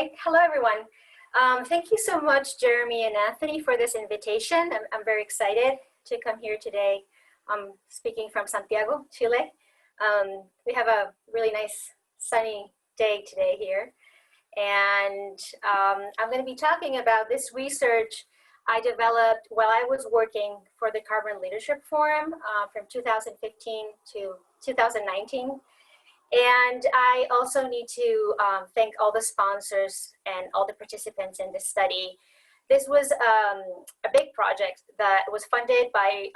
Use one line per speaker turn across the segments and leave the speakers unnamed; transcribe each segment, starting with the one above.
Okay, hello everyone. Thank you so much, Jeremy and Anthony, for this invitation. I'm very excited to come here today. I'm speaking from Santiago, Chile. We have a really nice sunny day today here. And I'm going to be talking about this research I developed while I was working for the Carbon Leadership Forum from 2015 to 2019. And I also need to thank all the sponsors and all the participants in this study. This was a big project that was funded by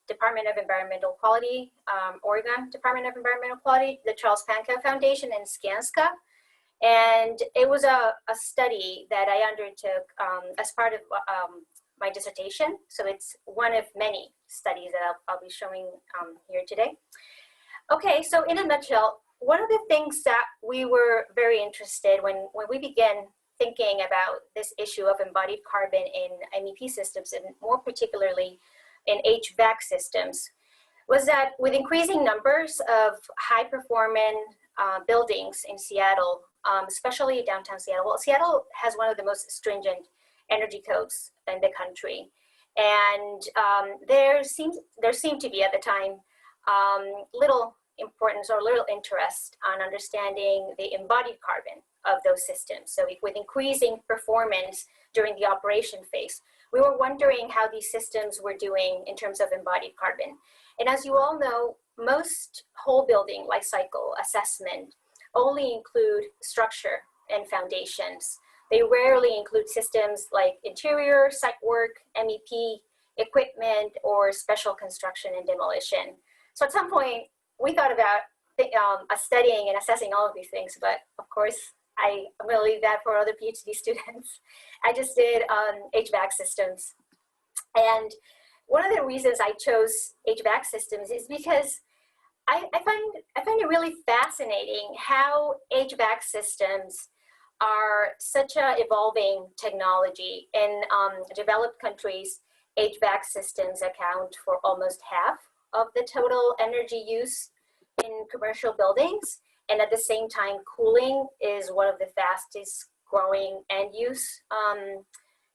Department of Environmental Quality, Oregon Department of Environmental Quality, the Charles Pankow Foundation, and Skanska. And it was a study that I undertook as part of my dissertation. So it's one of many studies that I'll be showing here today. Okay, so in a nutshell, one of the things that we were very interested when we began thinking about this issue of embodied carbon in MEP systems, and more particularly in HVAC systems, was that with increasing numbers of high-performing buildings in Seattle, especially downtown Seattle. Well, Seattle has one of the most stringent energy codes in the country, and there seemed to be at the time little importance or little interest on understanding the embodied carbon of those systems. So with increasing performance during the operation phase, we were wondering how these systems were doing in terms of embodied carbon. And as you all know, most whole building life cycle assessment only include structure and foundations. They rarely include systems like interior, site work, MEP, equipment, or special construction and demolition. So at some point, we thought about studying and assessing all of these things, but of course, I'm going to leave that for other PhD students. I just did HVAC systems. And one of the reasons I chose HVAC systems is because I find it really fascinating how HVAC systems are such a evolving technology. In developed countries, HVAC systems account for almost half of the total energy use in commercial buildings, and at the same time, cooling is one of the fastest growing end use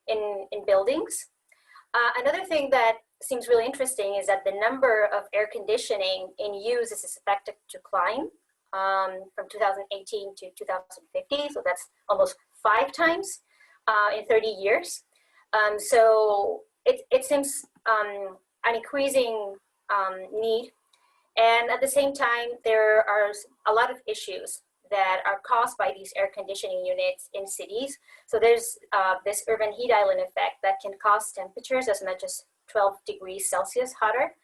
in buildings. Another thing that seems really interesting is that the number of air conditioning in use is expected to climb from 2018 to 2050, so that's almost 5 times in 30 years. So it seems an increasing need. And at the same time, there are a lot of issues that are caused by these air conditioning units in cities. So there's this urban heat island effect that can cause temperatures as much as 12 degrees Celsius hotter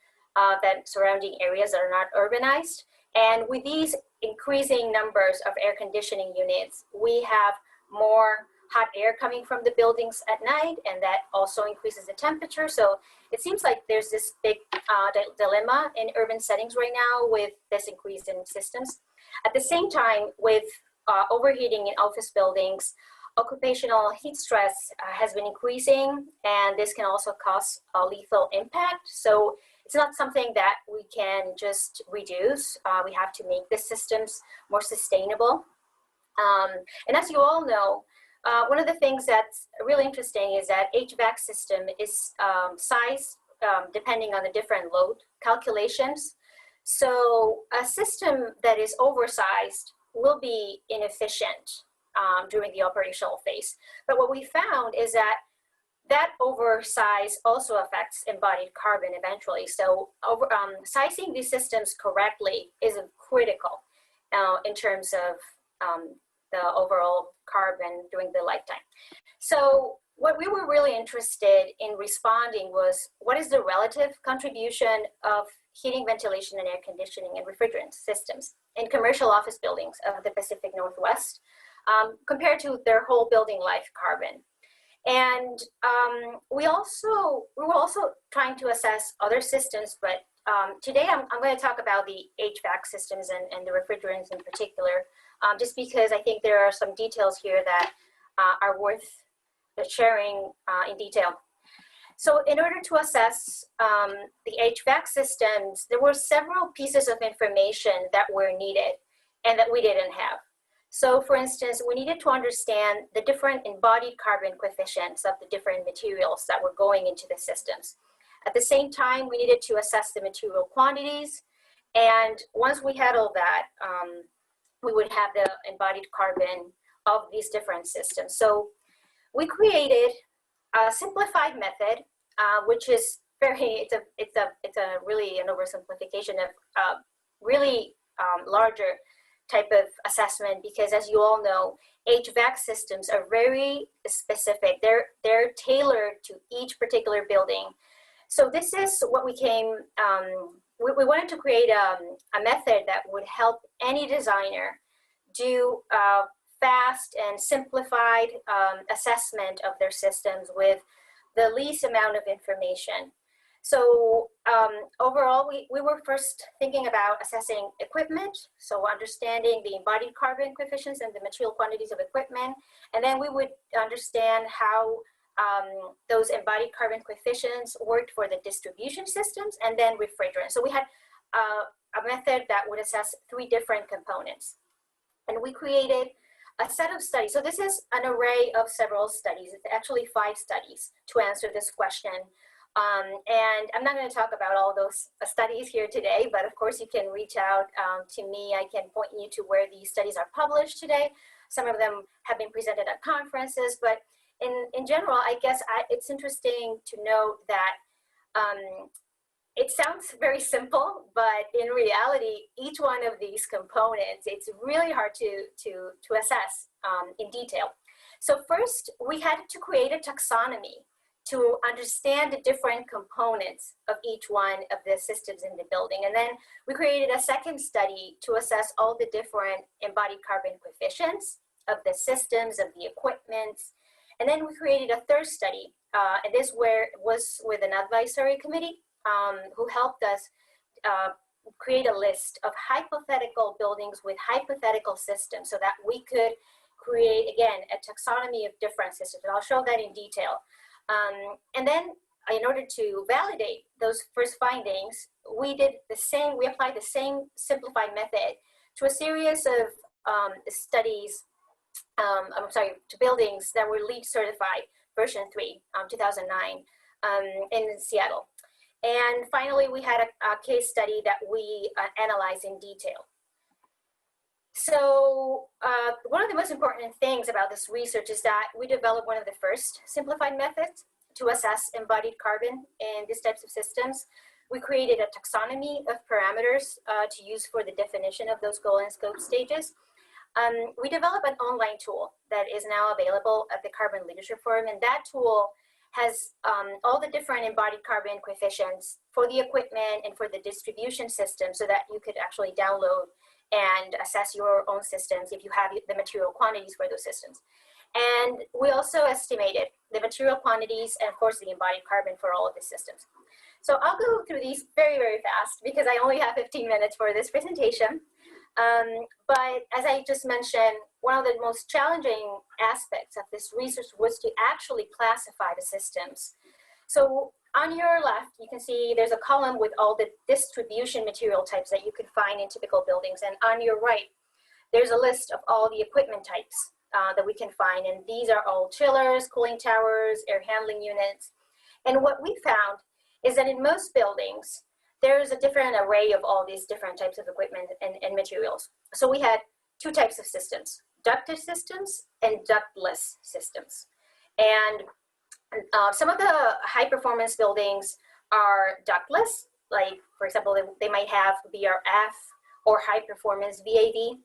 than surrounding areas that are not urbanized. And with these increasing numbers of air conditioning units, we have more hot air coming from the buildings at night, and that also increases the temperature. So it seems like there's this big dilemma in urban settings right now with this increase in systems. At the same time, with overheating in office buildings, occupational heat stress has been increasing, and this can also cause a lethal impact. So it's not something that we can just reduce. We have to make the systems more sustainable. And as you all know, one of the things that's really interesting is that HVAC system is sized depending on the different load calculations. So a system that is oversized will be inefficient during the operational phase. But what we found is that oversize also affects embodied carbon eventually. So sizing these systems correctly is critical in terms of the overall carbon during the lifetime. So what we were really interested in responding was, what is the relative contribution of heating, ventilation, and air conditioning and refrigerant systems in commercial office buildings of the Pacific Northwest compared to their whole building life carbon? And we were also trying to assess other systems, but today I'm going to talk about the HVAC systems and the refrigerants in particular, just because I think there are some details here that are worth sharing in detail. So in order to assess the HVAC systems, there were several pieces of information that were needed and that we didn't have. So for instance, we needed to understand the different embodied carbon coefficients of the different materials that were going into the systems. At the same time, we needed to assess the material quantities. And once we had all that, we would have the embodied carbon of these different systems. So we created a simplified method, which is it's a really an oversimplification of really larger type of assessment, because as you all know, HVAC systems are very specific. They're tailored to each particular building. So this is what we came, we wanted to create a method that would help any designer do fast and simplified assessment of their systems with the least amount of information. So overall, we were first thinking about assessing equipment, so understanding the embodied carbon coefficients and the material quantities of equipment, and then we would understand how those embodied carbon coefficients worked for the distribution systems and then refrigerant. So we had a method that would assess 3 different components. And we created a set of studies. So this is an array of several studies. It's actually 5 studies to answer this question. And I'm not going to talk about all those studies here today, but of course you can reach out to me. I can point you to where these studies are published today. Some of them have been presented at conferences, but in general, I guess it's interesting to note that it sounds very simple, but in reality, each one of these components, it's really hard to assess in detail. So first, we had to create a taxonomy to understand the different components of each one of the systems in the building. And then we created a second study to assess all the different embodied carbon coefficients of the systems, of the equipment. And then we created a third study, and this was with an advisory committee who helped us create a list of hypothetical buildings with hypothetical systems so that we could create, again, a taxonomy of different systems. And I'll show that in detail. And then in order to validate those first findings, we applied the same simplified method to a series of studies, to buildings that were LEED certified version 3, 2009, in Seattle. And finally, we had a case study that we analyzed in detail. So one of the most important things about this research is that we developed one of the first simplified methods to assess embodied carbon in these types of systems. We created a taxonomy of parameters to use for the definition of those goal and scope stages. We developed an online tool that is now available at the Carbon Leadership Forum, and that tool has all the different embodied carbon coefficients for the equipment and for the distribution system, so that you could actually download and assess your own systems if you have the material quantities for those systems. And we also estimated the material quantities and of course the embodied carbon for all of the systems. So I'll go through these very, very fast because I only have 15 minutes for this presentation. But as I just mentioned, one of the most challenging aspects of this research was to actually classify the systems. So on your left, you can see there's a column with all the distribution material types that you could find in typical buildings. And on your right, there's a list of all the equipment types that we can find. And these are all chillers, cooling towers, air handling units. And what we found is that in most buildings, there's a different array of all these different types of equipment and materials. So we had 2 types of systems, ducted systems and ductless systems. And some of the high performance buildings are ductless, like for example, they might have VRF or high performance VAV.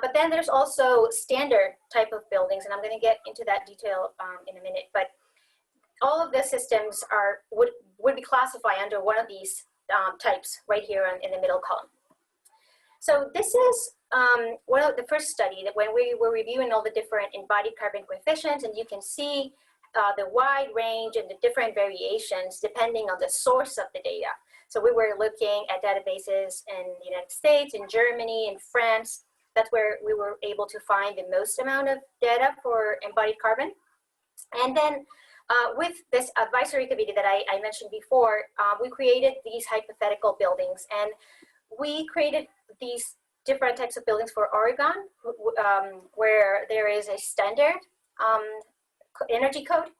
But then there's also standard type of buildings, and I'm going to get into that detail in a minute. But all of the systems would be classified under one of these types right here in the middle column. So this is one of the first study that when we were reviewing all the different embodied carbon coefficients, and you can see the wide range and the different variations depending on the source of the data. So we were looking at databases in the United States, in Germany, in France. That's where we were able to find the most amount of data for embodied carbon. And then with this advisory committee that I mentioned before, we created these hypothetical buildings, and we created these different types of buildings for Oregon, where there is a standard energy code,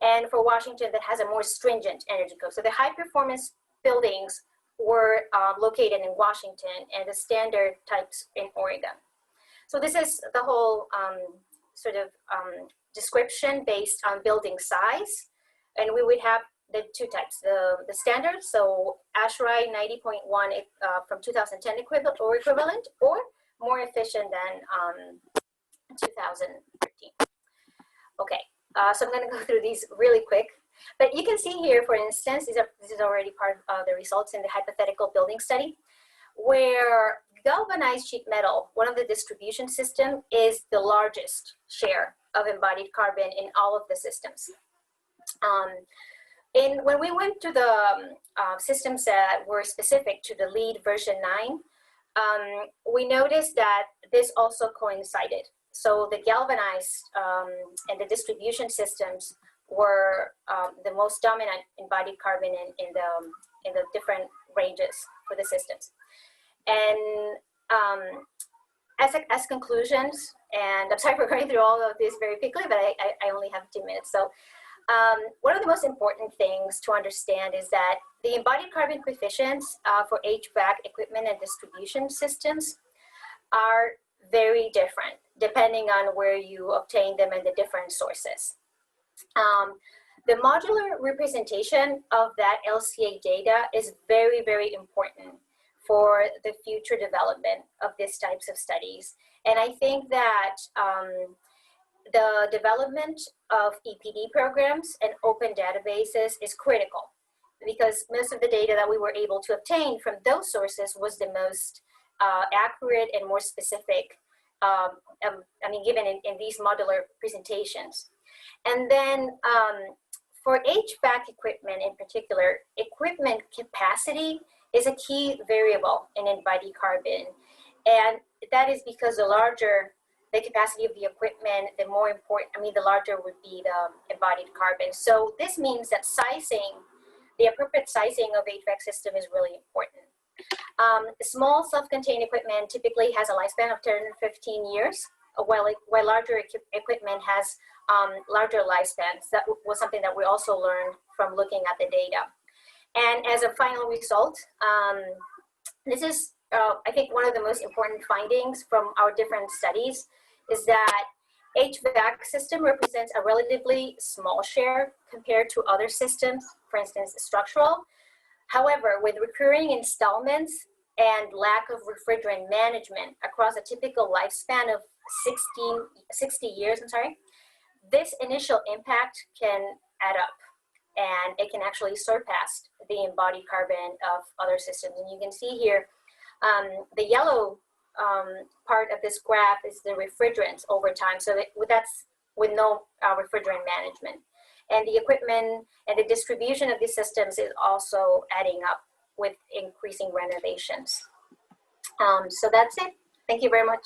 and for Washington that has a more stringent energy code. So the high performance buildings were located in Washington and the standard types in Oregon. So this is the whole description based on building size. And we would have the two types, the standard, so ASHRAE 90.1 from 2010 equivalent, or more efficient than 2013. Okay, so I'm gonna go through these really quick. But you can see here, for instance, this is already part of the results in the hypothetical building study, where galvanized sheet metal, one of the distribution system, is the largest share of embodied carbon in all of the systems. When we went to the systems that were specific to the LEED version 9, we noticed that this also coincided. So the galvanized and the distribution systems were the most dominant embodied carbon in the different ranges for the systems. And as conclusions, and I'm sorry for going through all of this very quickly, but I only have 2 minutes. So one of the most important things to understand is that the embodied carbon coefficients for HVAC equipment and distribution systems are very different depending on where you obtain them and the different sources. The modular representation of that LCA data is very, very important for the future development of these types of studies. And I think that the development of EPD programs and open databases is critical, because most of the data that we were able to obtain from those sources was the most accurate and more specific, given in these modular presentations. And then for HVAC equipment in particular, equipment capacity is a key variable in embodied carbon. And that is because the larger the capacity of the equipment, the more important, the larger would be the embodied carbon. So this means that sizing, the appropriate sizing of HVAC system is really important. Small self-contained equipment typically has a lifespan of 10 to 15 years, while larger equipment has larger lifespans. That was something that we also learned from looking at the data. And as a final result, this is, I think, one of the most important findings from our different studies is that HVAC system represents a relatively small share compared to other systems, for instance, structural. However, with recurring installments and lack of refrigerant management across a typical lifespan of 60 years, this initial impact can add up, and it can actually surpass the embodied carbon of other systems. And you can see here, the yellow part of this graph is the refrigerants over time. So that's with no refrigerant management. And the equipment and the distribution of these systems is also adding up with increasing renovations. So that's it. Thank you very much.